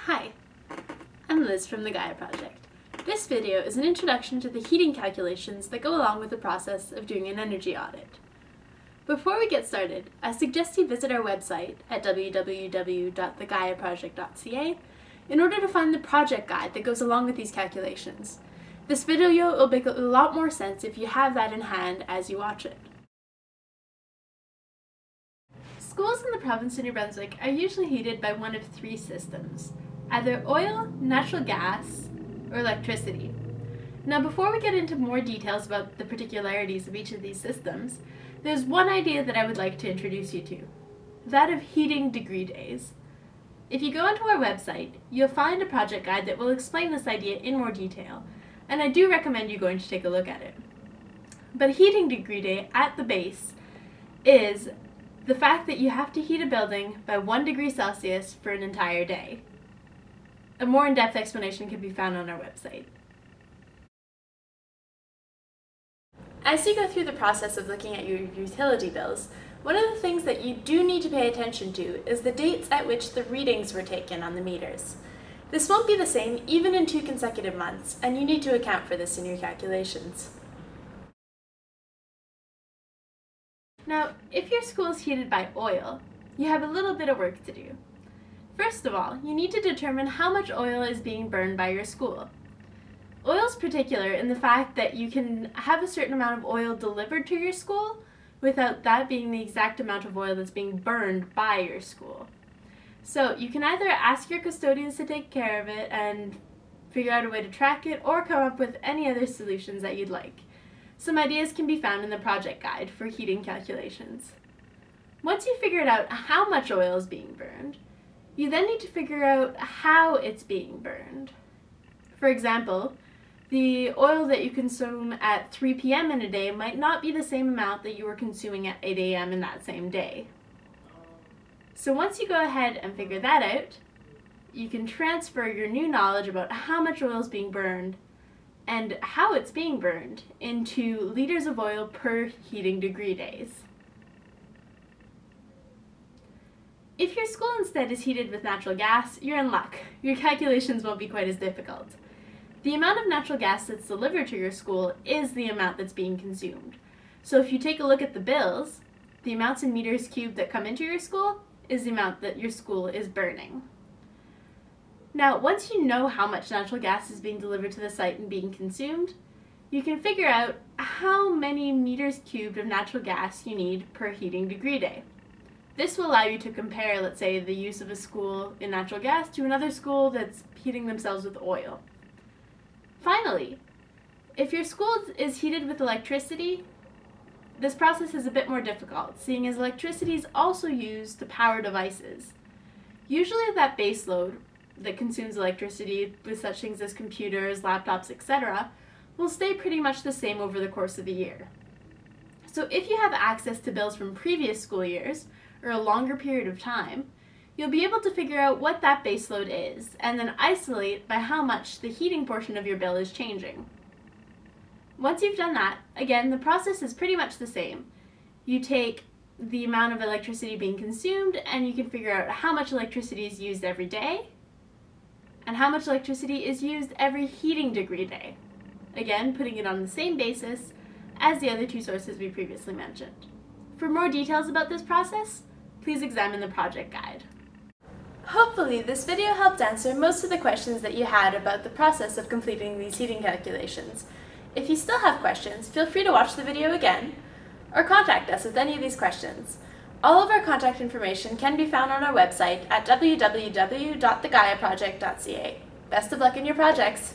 Hi, I'm Liz from the Gaia Project. This video is an introduction to the heating calculations that go along with the process of doing an energy audit. Before we get started, I suggest you visit our website at www.thegaiaproject.ca in order to find the project guide that goes along with these calculations. This video will make a lot more sense if you have that in hand as you watch it. Schools in the province of New Brunswick are usually heated by one of three systems: either oil, natural gas, or electricity. Now, before we get into more details about the particularities of each of these systems, there's one idea that I would like to introduce you to, that of heating degree days. If you go onto our website, you'll find a project guide that will explain this idea in more detail, and I do recommend you going to take a look at it. But a heating degree day at the base is the fact that you have to heat a building by 1 degree Celsius for an entire day. A more in-depth explanation can be found on our website. As you go through the process of looking at your utility bills, one of the things that you do need to pay attention to is the dates at which the readings were taken on the meters. This won't be the same even in 2 consecutive months, and you need to account for this in your calculations. Now, if your school is heated by oil, you have a little bit of work to do. First of all, you need to determine how much oil is being burned by your school. Oil is particular in the fact that you can have a certain amount of oil delivered to your school without that being the exact amount of oil that's being burned by your school. So you can either ask your custodians to take care of it and figure out a way to track it, or come up with any other solutions that you'd like. Some ideas can be found in the project guide for heating calculations. Once you've figured out how much oil is being burned, you then need to figure out how it's being burned. For example, the oil that you consume at 3 p.m. in a day might not be the same amount that you were consuming at 8 a.m. in that same day. So once you go ahead and figure that out, you can transfer your new knowledge about how much oil is being burned and how it's being burned into liters of oil per heating degree days. If your school instead is heated with natural gas, you're in luck. Your calculations won't be quite as difficult. The amount of natural gas that's delivered to your school is the amount that's being consumed. So if you take a look at the bills, the amounts in meters cubed that come into your school is the amount that your school is burning. Now, once you know how much natural gas is being delivered to the site and being consumed, you can figure out how many meters cubed of natural gas you need per heating degree day. This will allow you to compare, let's say, the use of a school in natural gas to another school that's heating themselves with oil. Finally, if your school is heated with electricity, this process is a bit more difficult, seeing as electricity is also used to power devices. Usually that base load that consumes electricity with such things as computers, laptops, etc., will stay pretty much the same over the course of the year. So if you have access to bills from previous school years, or a longer period of time, you'll be able to figure out what that base load is, and then isolate by how much the heating portion of your bill is changing. Once you've done that, again, the process is pretty much the same. You take the amount of electricity being consumed, and you can figure out how much electricity is used every day, and how much electricity is used every heating degree day. Again, putting it on the same basis as the other 2 sources we previously mentioned. For more details about this process, please examine the project guide. Hopefully this video helped answer most of the questions that you had about the process of completing these heating calculations. If you still have questions, feel free to watch the video again, or contact us with any of these questions. All of our contact information can be found on our website at www.thegaiaproject.ca. Best of luck in your projects!